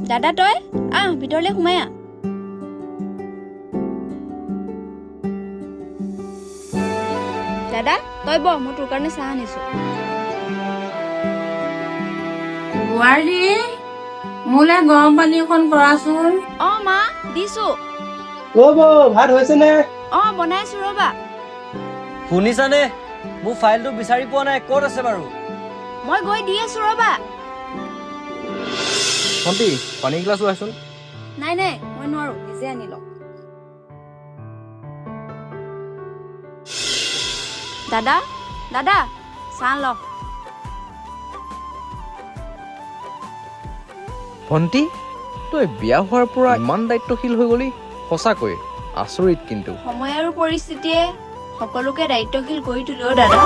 দাদা তই আহ ভিতৰলৈ সোমাই আহ। দাদা তই বহ মই তোৰ কাৰণে চাহ আনিছো। বোৱাৰী মোলে গৰম পানী এখন কৰাচোন। অ মা দিছো। ভাত হৈছে নে? অ বনাইছো ৰবা। শুনিছানে মোৰ ফাইলটো বিচাৰি পোৱা নাই, ক'ত আছে বাৰু? মই গৈ দি আছো ৰবা। ভণ্টি পানী গিলাচ লোৱাচোন। নাই নাই মই নোৱাৰো, নিজে আনি লওঁ। দাদা দাদা চাহ ল। ভণ্টি তই বিয়া হোৱাৰ পৰা ইমান দায়িত্বশীল হৈ গলি, সঁচাকৈ আচৰিত। কিন্তু সময় আৰু পৰিস্থিতিয়ে সকলোকে দায়িত্বশীল কৰি তোলে দাদা।